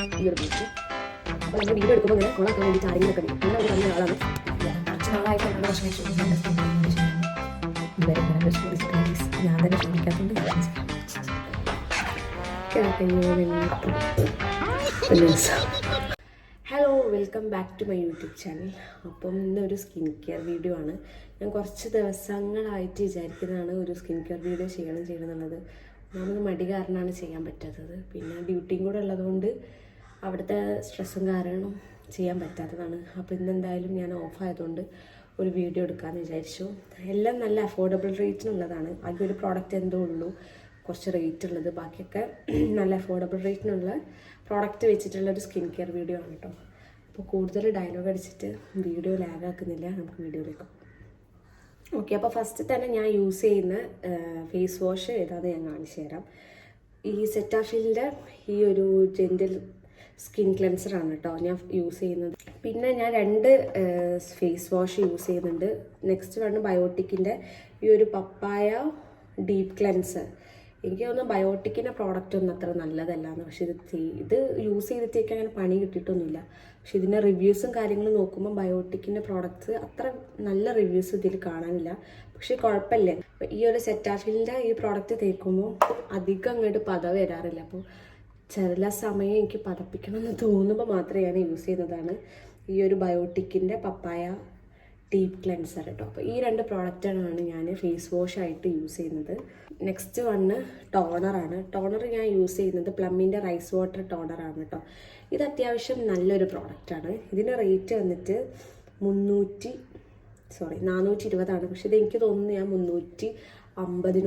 ഈ ഒരു ബ്ലൗസ്. അപ്പോൾ നമ്മൾ വീഡിയോ എടുക്കുമ്പോൾ ഇങ്ങനെ കോളാക്കാൻ വേണ്ടിയിട്ട് ആരെങ്കിലുമൊക്കെ വരും. അങ്ങനെ ഒരു പറഞ്ഞ ആളാണ്. കുറച്ച് നാളായിട്ട് എന്നോട് ഭക്ഷണം ഞാൻ തന്നെ ശ്രമിക്കാത്തതുകൊണ്ട് hello, welcome back to my YouTube channel. അപ്പം ഇന്നൊരു സ്കിൻ കെയർ വീഡിയോ ആണ്. ഞാൻ കുറച്ച് ദിവസങ്ങളായിട്ട് വിചാരിക്കുന്നതാണ് ഒരു സ്കിൻ കെയർ വീഡിയോ ചെയ്യണമെന്നുള്ളത്. നമുക്ക് മടി കാരണമാണ് ചെയ്യാൻ പറ്റാത്തത്. പിന്നെ ഡ്യൂട്ടിയും കൂടെ ഉള്ളതുകൊണ്ട് അവിടുത്തെ സ്ട്രെസ്സും കാരണം ചെയ്യാൻ പറ്റാത്തതാണ്. അപ്പോൾ ഇന്നെന്തായാലും ഞാൻ ഓഫായതുകൊണ്ട് ഒരു വീഡിയോ എടുക്കാമെന്ന് വിചാരിച്ചു. എല്ലാം നല്ല അഫോർഡബിൾ റേറ്റിനുള്ളതാണ്. ആകെ ഒരു പ്രോഡക്റ്റ് എന്തോ ഉള്ളൂ കുറച്ച് റേറ്റ് ഉള്ളത്. ബാക്കിയൊക്കെ നല്ല അഫോർഡബിൾ റേറ്റിനുള്ള പ്രോഡക്റ്റ് വെച്ചിട്ടുള്ളൊരു സ്കിൻ കെയർ വീഡിയോ ആണ് കേട്ടോ. അപ്പോൾ കൂടുതൽ ഡയലോഗ് അടിച്ചിട്ട് വീഡിയോ ലാഗാക്കുന്നില്ല, നമുക്ക് വീഡിയോയിലേക്ക്. ഓക്കെ, അപ്പോൾ ഫസ്റ്റ് തന്നെ ഞാൻ യൂസ് ചെയ്യുന്ന ഫേസ് വാഷ് ഏതാണെന്ന് ഞാൻ കാണിച്ചു തരാം. ഈ സെറ്റാഫിലിൻ്റെ ഈ ഒരു ജെൻറ്റിൽ സ്കിൻ ക്ലെൻസറാണ് കേട്ടോ ഞാൻ യൂസ് ചെയ്യുന്നത്. പിന്നെ ഞാൻ 2 ഫേസ് വാഷ് യൂസ് ചെയ്യുന്നുണ്ട്. നെക്സ്റ്റ് വണ് ബയോട്ടിക്കിൻ്റെ ഈ ഒരു പപ്പായ ഡീപ്പ് ക്ലെൻസർ. എനിക്ക് തോന്നുന്നു ബയോട്ടിക്കിൻ്റെ പ്രോഡക്റ്റ് ഒന്നും അത്ര നല്ലതല്ലാന്ന്. പക്ഷെ ഇത് യൂസ് ചെയ്തിട്ടേക്ക് അങ്ങനെ പണി കിട്ടിയിട്ടൊന്നുമില്ല. പക്ഷെ ഇതിൻ്റെ റിവ്യൂസും കാര്യങ്ങളും നോക്കുമ്പോൾ ബയോട്ടിക്കിൻ്റെ പ്രോഡക്റ്റ്സ് അത്ര നല്ല റിവ്യൂസ് ഇതിൽ കാണാനില്ല. പക്ഷെ കുഴപ്പമില്ല. ഈ ഒരു സെറ്റാഫിലിൻ്റെ ഈ പ്രോഡക്റ്റ് തേക്കുമ്പോൾ അധികം അങ്ങോട്ട് പത വരാറില്ല. അപ്പോൾ ചില സമയം എനിക്ക് പതപ്പിക്കണം എന്ന് തോന്നുമ്പോൾ മാത്രമേ ഞാൻ യൂസ് ചെയ്യുന്നതാണ് ഈ ഒരു ബയോട്ടിക്കിൻ്റെ പപ്പായ ഡീപ്പ് ക്ലെൻസർ കേട്ടോ. അപ്പോൾ ഈ 2 പ്രോഡക്റ്റാണ് ഞാൻ ഫേസ് വാഷ് ആയിട്ട് യൂസ് ചെയ്യുന്നത്. നെക്സ്റ്റ് വണ് ടോണറാണ്. ടോണർ ഞാൻ യൂസ് ചെയ്യുന്നത് പ്ലമ്മിൻ്റെ റൈസ് വാട്ടർ ടോണറാണ് കേട്ടോ. ഇത് അത്യാവശ്യം നല്ലൊരു പ്രോഡക്റ്റാണ്. ഇതിൻ്റെ റേറ്റ് വന്നിട്ട് 420 പക്ഷെ ഇത് എനിക്ക് തോന്നുന്നു ഞാൻ 350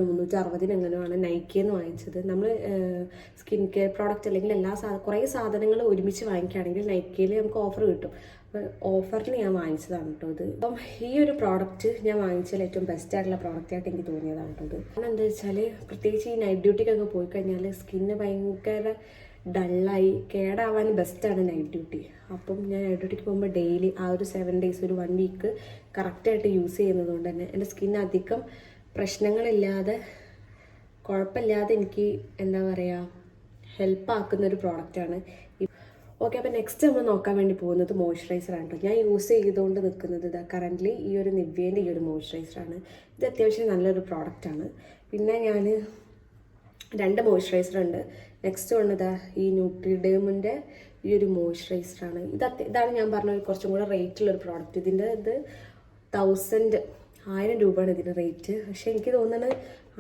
360 എങ്ങനെയാണ് നൈക്കിയിൽ നിന്ന് വാങ്ങിച്ചത്. നമ്മൾ സ്കിൻ കെയർ പ്രോഡക്റ്റ് അല്ലെങ്കിൽ കുറേ സാധനങ്ങൾ ഒരുമിച്ച് വാങ്ങിക്കുകയാണെങ്കിൽ നൈക്കിയിൽ നമുക്ക് ഓഫർ കിട്ടും. അപ്പോൾ ഓഫറിൽ ഞാൻ വാങ്ങിച്ചതാണ് കേട്ടോ ഇത്. അപ്പം ഈ ഒരു പ്രോഡക്റ്റ് ഞാൻ വാങ്ങിച്ചതിൽ ഏറ്റവും ബെസ്റ്റ് ആയിട്ടുള്ള പ്രോഡക്റ്റായിട്ട് എനിക്ക് തോന്നിയതാണ് കേട്ടോ ഇത്. കാരണം എന്താ വെച്ചാൽ പ്രത്യേകിച്ച് ഈ നൈറ്റ് ഡ്യൂട്ടിക്കൊക്കെ പോയി കഴിഞ്ഞാൽ സ്കിന്ന് ഭയങ്കര ഡള്ളായി കേടാവാൻ ബെസ്റ്റാണ് നൈറ്റ് ഡ്യൂട്ടി. അപ്പം ഞാൻ നൈറ്റ് ഡ്യൂട്ടിക്ക് പോകുമ്പോൾ ഡെയിലി ആ ഒരു 7 days ഒരു 1 week കറക്റ്റായിട്ട് യൂസ് ചെയ്യുന്നത് കൊണ്ട് തന്നെ എൻ്റെ സ്കിന്ന് അധികം പ്രശ്നങ്ങളില്ലാതെ കുഴപ്പമില്ലാതെ എനിക്ക് എന്താ പറയുക ഹെൽപ്പാക്കുന്നൊരു പ്രോഡക്റ്റാണ്. ഓക്കെ, അപ്പോൾ നെക്സ്റ്റ് നമ്മൾ നോക്കാൻ വേണ്ടി പോകുന്നത് മോയ്സ്ചറൈസറാണ് കേട്ടോ. ഞാൻ യൂസ് ചെയ്തുകൊണ്ട് നിൽക്കുന്നത് കറൻ്റ്ലി ഈ ഒരു നിവ്യേൻ്റെ ഈ ഒരു മോയ്സ്ചറൈസറാണ്. ഇത് അത്യാവശ്യം നല്ലൊരു പ്രോഡക്റ്റാണ്. പിന്നെ ഞാൻ 2 മോയ്സ്ചറൈസറുണ്ട്. നെക്സ്റ്റ് വന്നത് ഈ ന്യൂട്രിഡേമിൻ്റെ ഈ ഒരു മോയ്സ്ചറൈസറാണ്. ഇതാണ് ഞാൻ പറഞ്ഞ കുറച്ചും കൂടെ റേറ്റുള്ളൊരു പ്രോഡക്റ്റ്. ഇതിൻ്റെ ഇത് 1000 രൂപയാണ് ഇതിൻ്റെ റേറ്റ്. പക്ഷെ എനിക്ക് തോന്നുന്നത്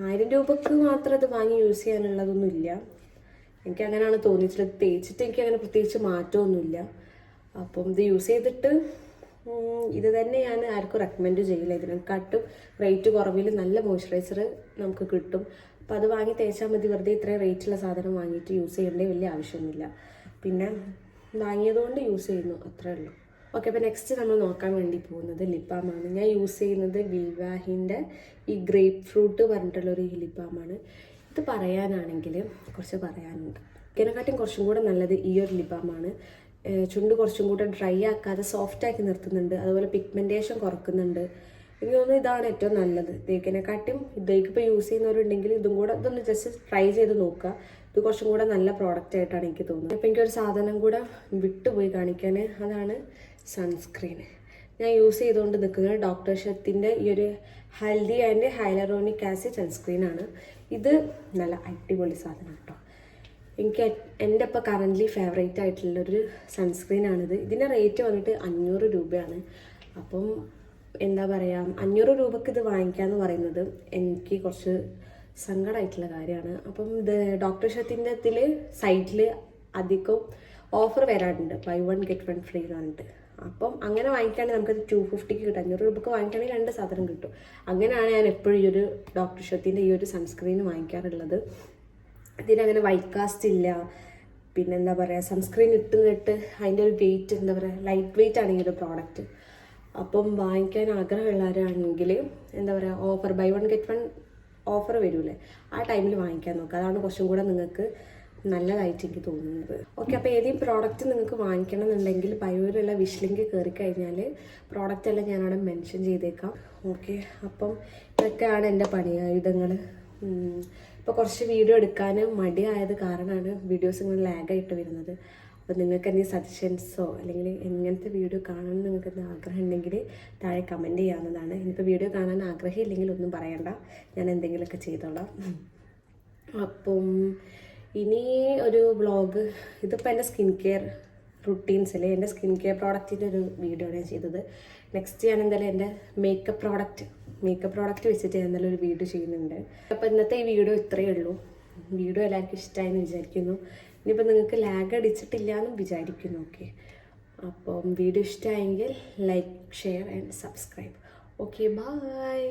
1000 രൂപക്ക് മാത്രം ഇത് വാങ്ങി യൂസ് ചെയ്യാനുള്ളതൊന്നുമില്ല. എനിക്ക് അങ്ങനെയാണ് തോന്നിയിട്ടുള്ളത്. തേച്ചിട്ട് എനിക്ക് അങ്ങനെ പ്രത്യേകിച്ച് മാറ്റമൊന്നുമില്ല. അപ്പം ഇത് യൂസ് ചെയ്തിട്ട് ഇത് തന്നെ ഞാൻ ആർക്കും റെക്കമെൻഡ് ചെയ്യില്ല. ഇതിനെക്കാട്ടും റേറ്റ് കുറവിൽ നല്ല മോയ്സ്ചറൈസർ നമുക്ക് കിട്ടും. അപ്പോൾ അത് വാങ്ങി തേച്ചാൽ മതി. വെറുതെ ഇത്രയും റേറ്റുള്ള സാധനം വാങ്ങിയിട്ട് യൂസ് ചെയ്യേണ്ട വലിയ ആവശ്യമൊന്നുമില്ല. പിന്നെ വാങ്ങിയതുകൊണ്ട് യൂസ് ചെയ്യുന്നു, അത്രേ ഉള്ളൂ. ഓക്കെ, അപ്പോൾ നെക്സ്റ്റ് നമ്മൾ നോക്കാൻ വേണ്ടി പോകുന്നത് ലിപ് ബാമാണ്. ഞാൻ യൂസ് ചെയ്യുന്നത് വിവാഹിൻ്റെ ഈ ഗ്രേപ്പ് ഫ്രൂട്ട് പറഞ്ഞിട്ടുള്ളൊരു ലിപ് ബാമാണ്. ഇത് പറയാനാണെങ്കിൽ കുറച്ച് പറയാനുണ്ട്. ഇതിനെക്കാട്ടും കുറച്ചും കൂടെ നല്ലത് ഈ ഒരു ലിപ് ബാമാണ്. ചുണ്ട് കുറച്ചും കൂടെ ഡ്രൈ ആക്കാതെ സോഫ്റ്റാക്കി നിർത്തുന്നുണ്ട്. അതുപോലെ പിഗ്മെൻറ്റേഷൻ കുറക്കുന്നുണ്ട്. എനിക്ക് തോന്നുന്നു ഇതാണ് ഏറ്റവും നല്ലത്. ഇതിനെക്കാട്ടും ഇതേക്കിപ്പോൾ യൂസ് ചെയ്യുന്നവരുണ്ടെങ്കിൽ ഇതൊന്ന് ജസ്റ്റ് ട്രൈ ചെയ്ത് നോക്കുക. ഇത് കുറച്ചും കൂടെ നല്ല പ്രോഡക്റ്റ് ആയിട്ടാണ് എനിക്ക് തോന്നുന്നത്. അപ്പോൾ എനിക്കൊരു സാധനം കൂടെ വിട്ടുപോയി കാണിക്കാൻ, അതാണ് സൺസ്ക്രീൻ. ഞാൻ യൂസ് ചെയ്തുകൊണ്ട് നിൽക്കുന്നത് ഡോക്ടർ ഷത്തിൻ്റെ ഈ ഒരു ഹെൽത്തി ആൻഡ് ഹൈലറോണിക് ആസിഡ് സൺസ്ക്രീനാണ്. ഇത് നല്ല അടിപൊളി സാധനം കേട്ടോ. എനിക്ക് എൻ്റെ ഇപ്പോൾ കറൻ്റ്ലി ഫേവറേറ്റ് ആയിട്ടുള്ളൊരു സൺസ്ക്രീനാണിത്. ഇതിൻ്റെ റേറ്റ് വന്നിട്ട് 500 രൂപയാണ്. അപ്പം എന്താ പറയുക, 500 രൂപക്ക് ഇത് വാങ്ങിക്കാമെന്ന് പറയുന്നത് എനിക്ക് കുറച്ച് സങ്കടമായിട്ടുള്ള കാര്യമാണ്. അപ്പം ഇത് ഡോക്ടർ ഷത്തിൻ്റെ സൈറ്റിൽ അധികം ഓഫർ വരാറുണ്ട്, ബൈ 1 get 1 free എന്ന് പറഞ്ഞിട്ട്. അപ്പം അങ്ങനെ വാങ്ങിക്കുകയാണെങ്കിൽ നമുക്കത് 250 കിട്ടും. 500 രൂപക്ക് വാങ്ങിക്കുകയാണെങ്കിൽ 2 സാധനം കിട്ടും. അങ്ങനെയാണ് ഞാൻ എപ്പോഴും ഈ ഒരു ഡോക്ടർ ഷത്തിൻ്റെ ഈ ഒരു സൺസ്ക്രീൻ വാങ്ങിക്കാറുള്ളത്. ഇതിനങ്ങനെ വൈറ്റ് കാസ്റ്റ് ഇല്ല. പിന്നെ എന്താ പറയുക, സൺസ്ക്രീൻ ഇട്ടിട്ട് അതിൻ്റെ ഒരു വെയിറ്റ് എന്താ പറയുക ലൈറ്റ് വെയിറ്റ് ആണ് ഈ ഒരു പ്രോഡക്റ്റ്. അപ്പം വാങ്ങിക്കാൻ ആഗ്രഹമുള്ളവരാണെങ്കിൽ എന്താ പറയുക ഓഫർ ബൈ 1 get 1 ഓഫർ വരൂലേ, ആ ടൈമിൽ വാങ്ങിക്കാൻ നോക്കുക. അതാണ് കുറച്ചും കൂടെ നിങ്ങൾക്ക് നല്ലതായിട്ട് എനിക്ക് തോന്നുന്നത്. ഓക്കെ, അപ്പോൾ ഏതെങ്കിലും പ്രോഡക്റ്റ് നിങ്ങൾക്ക് വാങ്ങിക്കണം എന്നുണ്ടെങ്കിൽ ബയോയിലുള്ള വിഷ് ലിങ്ക് കയറി കഴിഞ്ഞാൽ പ്രോഡക്റ്റ് എല്ലാം ഞാനവിടെ മെൻഷൻ ചെയ്തേക്കാം. ഓക്കെ, അപ്പം ഇതൊക്കെയാണ് എൻ്റെ പണിയായുധങ്ങൾ. ഇപ്പോൾ കുറച്ച് വീഡിയോ എടുക്കാൻ മടിയായത് കാരണമാണ് വീഡിയോസ് ഇങ്ങനെ ലാഗായിട്ട് വരുന്നത്. അപ്പോൾ നിങ്ങൾക്ക് എന്തെങ്കിലും സജഷൻസോ അല്ലെങ്കിൽ എങ്ങനത്തെ വീഡിയോ കാണണം നിങ്ങൾക്ക് എന്തെങ്കിലും ആഗ്രഹം ഉണ്ടെങ്കിൽ താഴെ കമൻറ്റ് ചെയ്യാവുന്നതാണ്. ഇനിയിപ്പോൾ വീഡിയോ കാണാൻ ആഗ്രഹമില്ലെങ്കിൽ ഒന്നും പറയണ്ട, ഞാൻ എന്തെങ്കിലുമൊക്കെ ചെയ്തോളാം. അപ്പം ഇനി ഒരു വ്ളോഗ്, ഇതിപ്പോൾ എൻ്റെ സ്കിൻ കെയർ റുട്ടീൻസ് അല്ലേ, എൻ്റെ സ്കിൻ കെയർ പ്രോഡക്റ്റിൻ്റെ ഒരു വീഡിയോ ആണ് ഞാൻ ചെയ്തത്. നെക്സ്റ്റ് ഞാൻ എന്തായാലും എൻ്റെ മേക്കപ്പ് പ്രോഡക്റ്റ് വെച്ചിട്ട് ഞാൻ എന്തായാലും ഒരു വീഡിയോ ചെയ്യുന്നുണ്ട്. അപ്പോൾ ഇന്നത്തെ ഈ വീഡിയോ ഇത്രയേ ഉള്ളൂ. വീഡിയോ എല്ലാവർക്കും ഇഷ്ടമായെന്ന് വിചാരിക്കുന്നു. ഇനിയിപ്പോൾ നിങ്ങൾക്ക് ലാഗ് അടിച്ചിട്ടില്ല എന്നും വിചാരിക്കുന്നു. ഓക്കെ, അപ്പം വീഡിയോ ഇഷ്ടമായെങ്കിൽ like, share and subscribe. Okay, by.